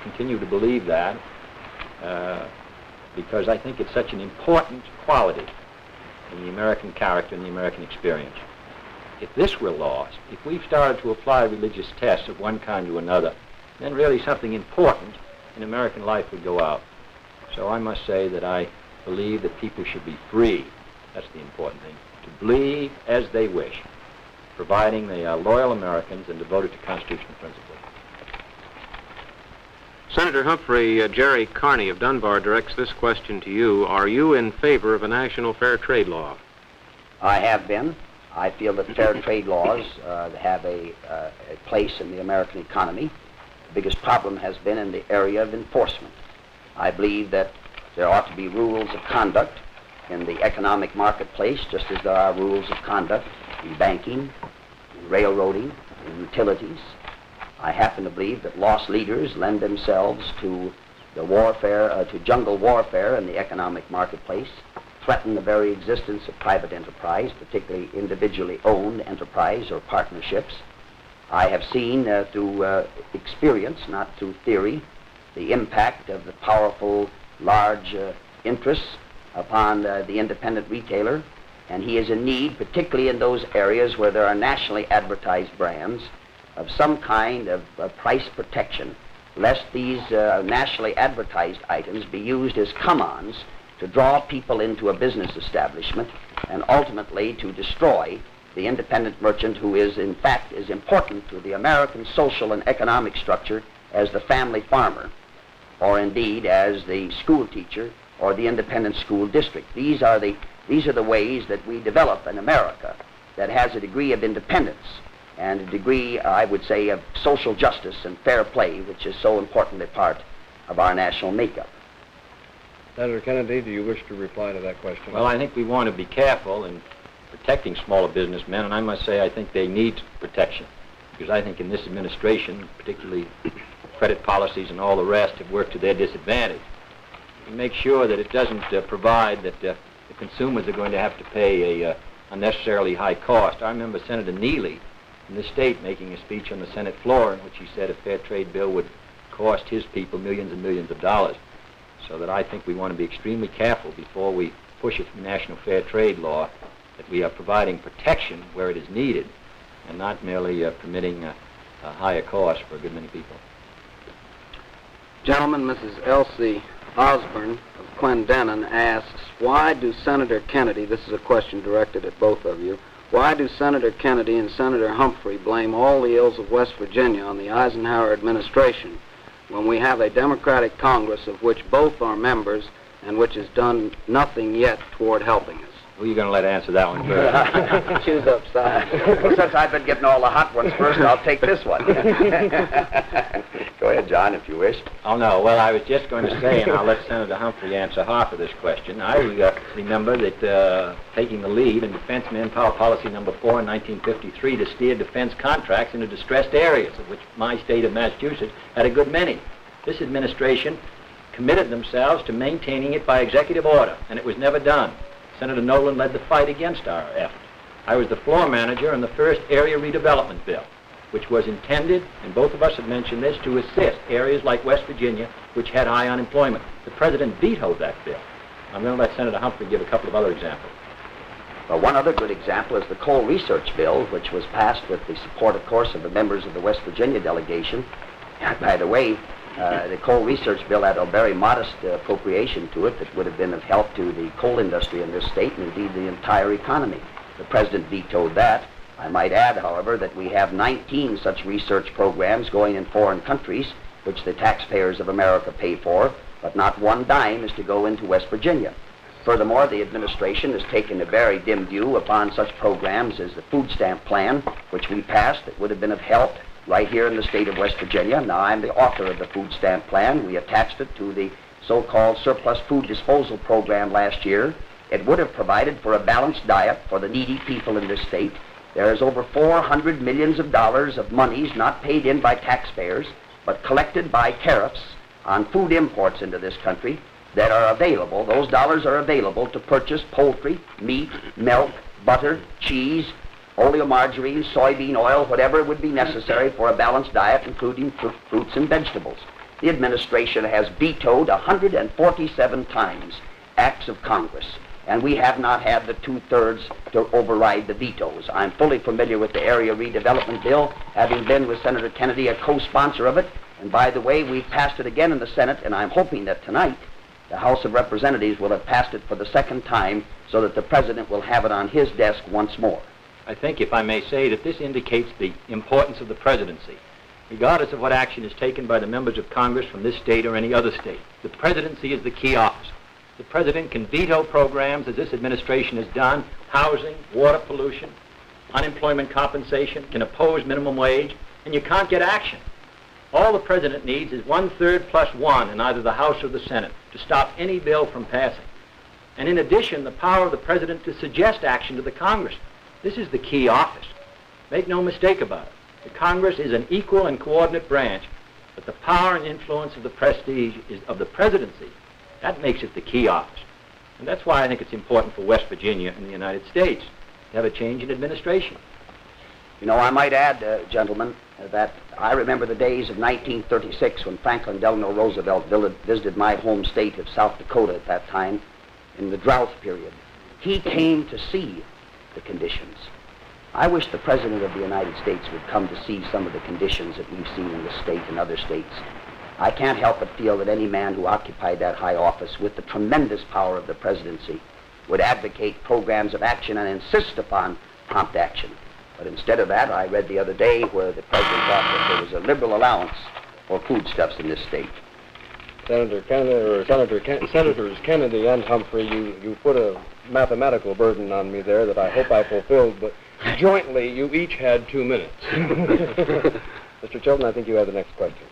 continue to believe that because I think it's such an important quality in the American character and the American experience. If this were lost, if we've started to apply religious tests of one kind to another, then really something important in American life would go out. So I must say that I believe that people should be free, that's the important thing, to believe as they wish, providing they are loyal Americans and devoted to constitutional principles. Senator Humphrey, Jerry Carney of Dunbar directs this question to you. Are you in favor of a national fair trade law? I have been. I feel that fair trade laws have a place in the American economy. The biggest problem has been in the area of enforcement. I believe that there ought to be rules of conduct in the economic marketplace, just as there are rules of conduct in banking, in railroading, in utilities. I happen to believe that lost leaders lend themselves to the warfare, to jungle warfare in the economic marketplace, threaten the very existence of private enterprise, particularly individually owned enterprise or partnerships. I have seen through experience, not through theory, the impact of the powerful, large interests upon the independent retailer, and he is in need, particularly in those areas where there are nationally advertised brands, of some kind of price protection, lest these nationally advertised items be used as come-ons to draw people into a business establishment and ultimately to destroy the independent merchant who is, in fact, as important to the American social and economic structure as the family farmer, or indeed as the school teacher or the independent school district. These are the ways that we develop an America that has a degree of independence and a degree, I would say, of social justice and fair play, which is so important a part of our national makeup. Senator Kennedy, do you wish to reply to that question? Well, I think we want to be careful in protecting smaller businessmen, and I must say I think they need protection, because I think in this administration, particularly credit policies and all the rest, have worked to their disadvantage. We make sure that it doesn't provide that the consumers are going to have to pay a unnecessarily high cost. I remember Senator Neely in this state making a speech on the Senate floor in which he said a fair trade bill would cost his people millions and millions of dollars. So that I think we want to be extremely careful before we push a national fair trade law, that we are providing protection where it is needed and not merely permitting a higher cost for a good many people. Gentlemen, Mrs. Elsie Osborne of Clendenin asks, why do Senator Kennedy, this is a question directed at both of you, why do Senator Kennedy and Senator Humphrey blame all the ills of West Virginia on the Eisenhower administration when we have a Democratic Congress of which both are members and which has done nothing yet toward helping us? Who are you going to let answer that one first? Choose up side. Well, since I've been getting all the hot ones first, I'll take this one. Go ahead, John, if you wish. Oh, no. Well, I was just going to say, and I'll let Senator Humphrey answer half of this question. I remember that taking the lead in Defense Manpower Policy Number 4 in 1953 to steer defense contracts into distressed areas, of which my state of Massachusetts had a good many. This administration committed themselves to maintaining it by executive order, and it was never done. Senator Nolan led the fight against our effort. I was the floor manager on the first area redevelopment bill, which was intended, and both of us have mentioned this, to assist areas like West Virginia, which had high unemployment. The president vetoed that bill. I'm going to let Senator Humphrey give a couple of other examples. Well, one other good example is the coal research bill, which was passed with the support, of course, of the members of the West Virginia delegation. By the way, the coal research bill had a very modest appropriation to it that would have been of help to the coal industry in this state and indeed the entire economy. The president vetoed that. I might add, however, that we have 19 such research programs going in foreign countries, which the taxpayers of America pay for, but not one dime is to go into West Virginia. Furthermore, the administration has taken a very dim view upon such programs as the food stamp plan, which we passed, that would have been of help right here in the state of West Virginia. Now, I'm the author of the food stamp plan. We attached it to the so-called surplus food disposal program last year. It would have provided for a balanced diet for the needy people in this state. There is over $400 million of monies not paid in by taxpayers, but collected by tariffs on food imports into this country that are available. Those dollars are available to purchase poultry, meat, milk, butter, cheese, oleomargarine, soybean oil, whatever would be necessary for a balanced diet, including fruits and vegetables. The administration has vetoed 147 times acts of Congress, and we have not had the two-thirds to override the vetoes. I'm fully familiar with the area redevelopment bill, having been with Senator Kennedy a co-sponsor of it, and by the way, we've passed it again in the Senate, and I'm hoping that tonight the House of Representatives will have passed it for the second time so that the President will have it on his desk once more. I think, if I may say, that this indicates the importance of the presidency. Regardless of what action is taken by the members of Congress from this state or any other state, the presidency is the key office. The president can veto programs, as this administration has done, housing, water pollution, unemployment compensation, can oppose minimum wage, and you can't get action. All the president needs is 1/3 plus 1 in either the House or the Senate to stop any bill from passing. And in addition, the power of the president to suggest action to the Congress. This is the key office. Make no mistake about it. The Congress is an equal and coordinate branch, but the power and influence of the prestige is of the presidency. That makes it the key office. And that's why I think it's important for West Virginia and the United States to have a change in administration. You know, I might add, gentlemen, that I remember the days of 1936 when Franklin Delano Roosevelt visited my home state of South Dakota at that time in the drought period. He came to see the conditions. I wish the President of the United States would come to see some of the conditions that we've seen in this state and other states. I can't help but feel that any man who occupied that high office with the tremendous power of the presidency would advocate programs of action and insist upon prompt action. But instead of that, I read the other day where the president thought that there was a liberal allowance for foodstuffs in this state. Senators Kennedy and Humphrey, you put a mathematical burden on me there that I hope I fulfilled, but jointly you each had 2 minutes. Mr. Chilton, I think you have the next question.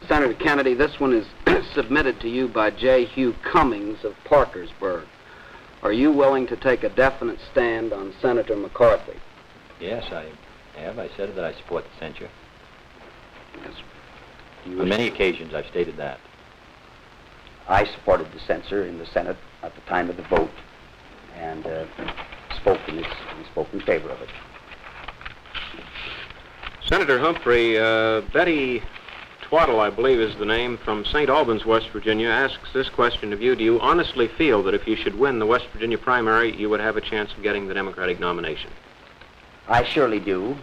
Senator Kennedy, this one is submitted to you by J. Hugh Cummings of Parkersburg. Are you willing to take a definite stand on Senator McCarthy? Yes, I have. I said that I support the censure. Yes. On many occasions, I've stated that. I supported the censure in the Senate at the time of the vote and spoke in favor of it. Senator Humphrey, Betty Twaddle, I believe is the name, from St. Albans, West Virginia, asks this question of you. Do you honestly feel that if you should win the West Virginia primary, you would have a chance of getting the Democratic nomination? I surely do,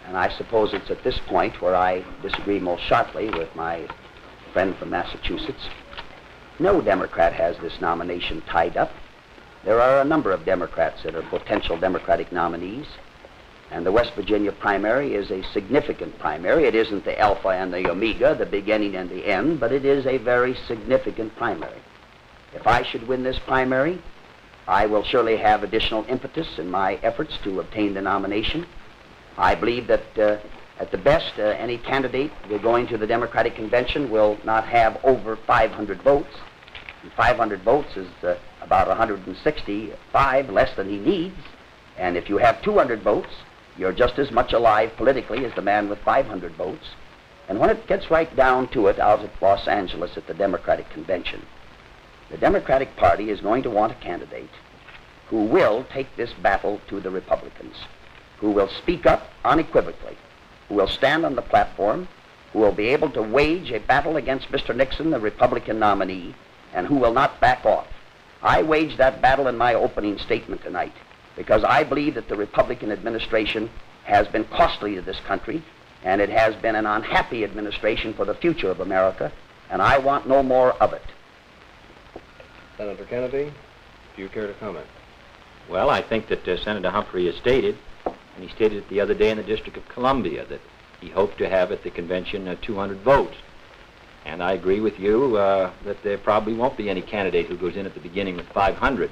and I suppose it's at this point where I disagree most sharply with my friend from Massachusetts. No Democrat has this nomination tied up. There are a number of Democrats that are potential Democratic nominees, and the West Virginia primary is a significant primary. It isn't the alpha and the omega, the beginning and the end, but it is a very significant primary. If I should win this primary, I will surely have additional impetus in my efforts to obtain the nomination. I believe that at the best, any candidate going to the Democratic Convention will not have over 500 votes. And 500 votes is about 165 less than he needs. And if you have 200 votes, you're just as much alive politically as the man with 500 votes. And when it gets right down to it out at Los Angeles at the Democratic Convention, the Democratic Party is going to want a candidate who will take this battle to the Republicans, who will speak up unequivocally, who will stand on the platform, who will be able to wage a battle against Mr. Nixon, the Republican nominee, and who will not back off. I waged that battle in my opening statement tonight because I believe that the Republican administration has been costly to this country, and it has been an unhappy administration for the future of America, and I want no more of it. Senator Kennedy, do you care to comment? Well, I think that Senator Humphrey has stated, and he stated it the other day in the District of Columbia, that he hoped to have at the convention 200 votes. And I agree with you that there probably won't be any candidate who goes in at the beginning with 500.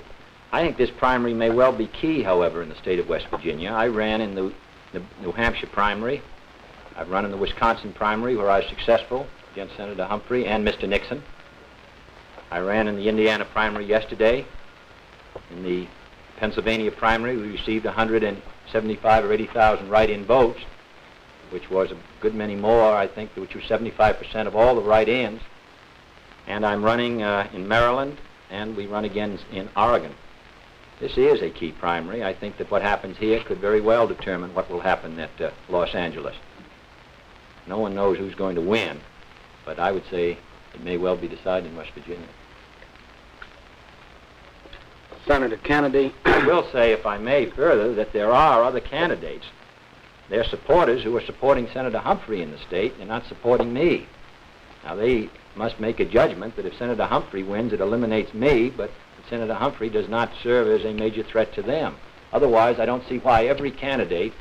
I think this primary may well be key, however, in the state of West Virginia. I ran in the New Hampshire primary. I've run in the Wisconsin primary where I was successful against Senator Humphrey and Mr. Nixon. I ran in the Indiana primary yesterday. In the Pennsylvania primary, we received 175 or 80,000 write-in votes, which was a good many more, I think, which was 75% of all the write-ins. And I'm running in Maryland, and we run again in Oregon. This is a key primary. I think that what happens here could very well determine what will happen at Los Angeles. No one knows who's going to win, but I would say it may well be decided in West Virginia. Senator Kennedy. I will say, if I may further, that there are other candidates. They're supporters who are supporting Senator Humphrey in the state. They're not supporting me. Now, they must make a judgment that if Senator Humphrey wins, it eliminates me, but Senator Humphrey does not serve as a major threat to them. Otherwise, I don't see why every candidate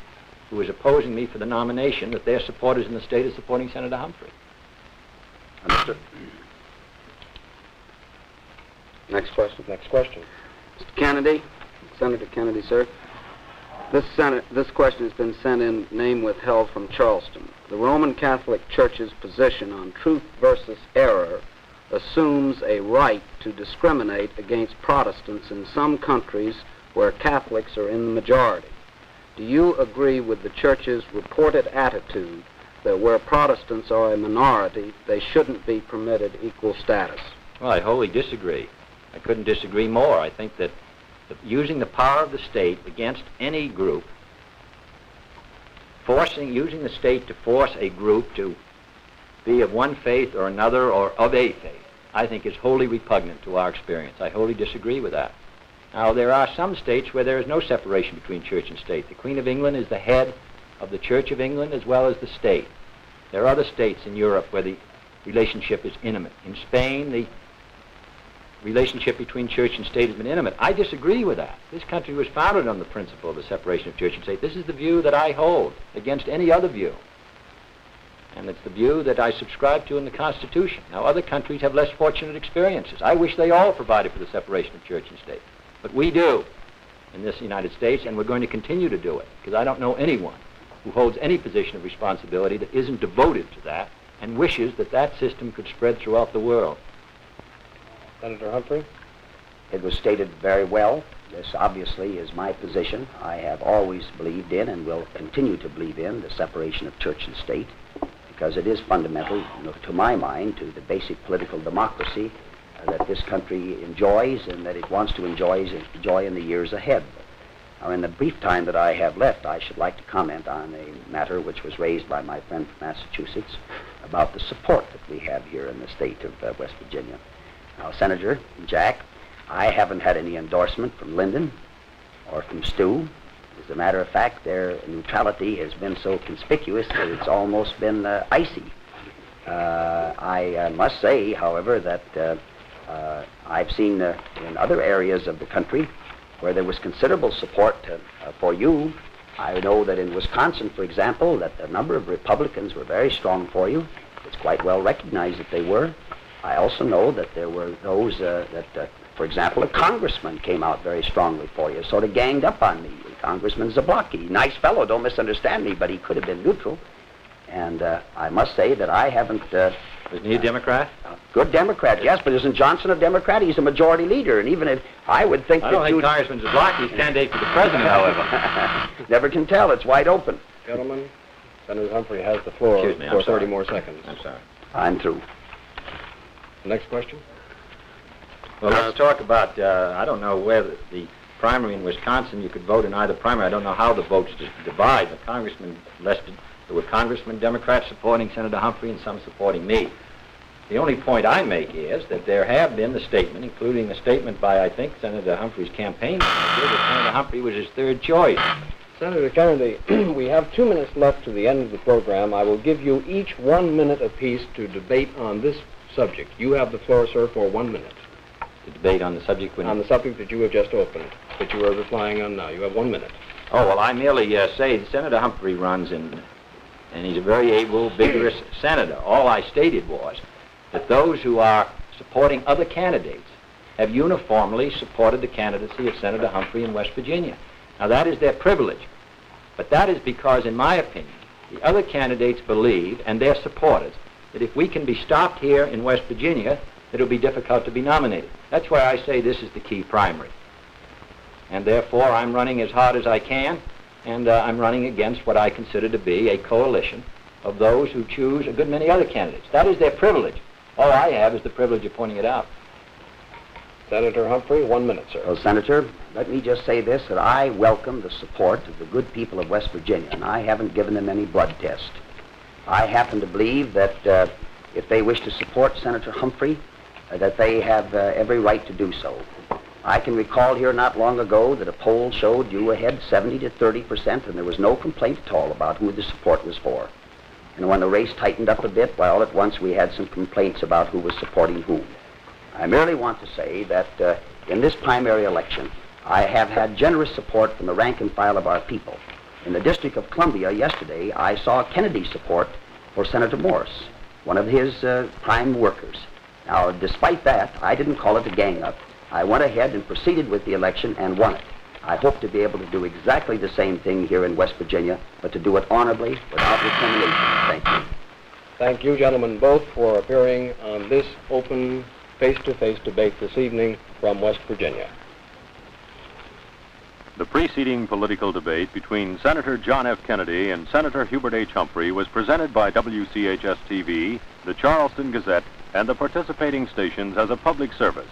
who is opposing me for the nomination, that their supporters in the state are supporting Senator Humphrey. Understood. Next question. Next question. Mr. Kennedy, Senator Kennedy, sir. This question has been sent in, name withheld, from Charleston. The Roman Catholic Church's position on truth versus error assumes a right to discriminate against Protestants in some countries where Catholics are in the majority. Do you agree with the Church's reported attitude that where Protestants are a minority, they shouldn't be permitted equal status? Well, I wholly disagree. I couldn't disagree more. I think that using the power of the state against any group, using the state to force a group to be of one faith or another or of a faith, I think is wholly repugnant to our experience. I wholly disagree with that. Now, there are some states where there is no separation between church and state. The Queen of England is the head of the Church of England as well as the state. There are other states in Europe where the relationship is intimate. In Spain, the relationship between church and state has been intimate. I disagree with that. This country was founded on the principle of the separation of church and state. This is the view that I hold against any other view. And it's the view that I subscribe to in the Constitution. Now, other countries have less fortunate experiences. I wish they all provided for the separation of church and state. But we do in this United States, and we're going to continue to do it, because I don't know anyone who holds any position of responsibility that isn't devoted to that and wishes that that system could spread throughout the world. Senator Humphrey? It was stated very well. This obviously is my position. I have always believed in and will continue to believe in the separation of church and state, because it is fundamental, to my mind, to the basic political democracy that this country enjoys and that it wants to enjoy in the years ahead. Now, in the brief time that I have left, I should like to comment on a matter which was raised by my friend from Massachusetts about the support that we have here in the state of West Virginia. Now, Senator Jack, I haven't had any endorsement from Lyndon or from Stu. As a matter of fact, their neutrality has been so conspicuous that it's almost been icy. I must say, however, that I've seen in other areas of the country where there was considerable support for you. I know that in Wisconsin, for example, that a number of Republicans were very strong for you. It's quite well recognized that they were. I also know that there were those for example, a congressman came out very strongly for you, sort of ganged up on me. Congressman Zablocki, nice fellow, don't misunderstand me, but he could have been neutral. And I must say that I haven't... Isn't he a Democrat? Good Democrat, yes, but isn't Johnson a Democrat? He's a majority leader, and even if I would think I don't think Congressman Zablocki's candidate for the president, however. Never can tell, it's wide open. Gentlemen, Senator Humphrey has the floor for 30 more seconds. I'm sorry. I'm through. Next question? Well, let's talk about, I don't know whether the primary in Wisconsin, you could vote in either primary. I don't know how the votes divide. The congressman listed, there were congressmen, Democrats supporting Senator Humphrey and some supporting me. The only point I make is that there have been the statement, including a statement by, I think, Senator Humphrey's campaign manager, that Senator Humphrey was his third choice. Senator Kennedy, we have 2 minutes left to the end of the program. I will give you each 1 minute apiece to debate on this subject. You have the floor, sir, for 1 minute. To debate on the subject when... On the subject that you have just opened, that you are replying on now. You have 1 minute. Oh, well, I merely say that Senator Humphrey runs in, and he's a very able, vigorous senator. All I stated was that those who are supporting other candidates have uniformly supported the candidacy of Senator Humphrey in West Virginia. Now, that is their privilege. But that is because, in my opinion, the other candidates believe, and their supporters, that if we can be stopped here in West Virginia, it'll be difficult to be nominated. That's why I say this is the key primary. And therefore, I'm running as hard as I can, and I'm running against what I consider to be a coalition of those who choose a good many other candidates. That is their privilege. All I have is the privilege of pointing it out. Senator Humphrey, 1 minute, sir. Well, Senator, let me just say this, that I welcome the support of the good people of West Virginia, and I haven't given them any blood test. I happen to believe that if they wish to support Senator Humphrey, that they have every right to do so. I can recall here not long ago that a poll showed you ahead 70 to 30%, and there was no complaint at all about who the support was for. And when the race tightened up a bit, well, all at once we had some complaints about who was supporting whom. I merely want to say that in this primary election, I have had generous support from the rank and file of our people. In the District of Columbia yesterday, I saw Kennedy support for Senator Morris, one of his prime workers. Now, despite that, I didn't call it a gang-up. I went ahead and proceeded with the election and won it. I hope to be able to do exactly the same thing here in West Virginia, but to do it honorably, without recrimination. Thank you. Thank you, gentlemen, both, for appearing on this open, face-to-face debate this evening from West Virginia. The preceding political debate between Senator John F. Kennedy and Senator Hubert H. Humphrey was presented by WCHS-TV, the Charleston Gazette, and the participating stations as a public service.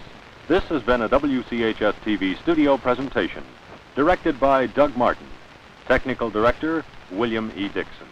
This has been a WCHS-TV studio presentation, directed by Doug Martin. Technical Director, William E. Dixon.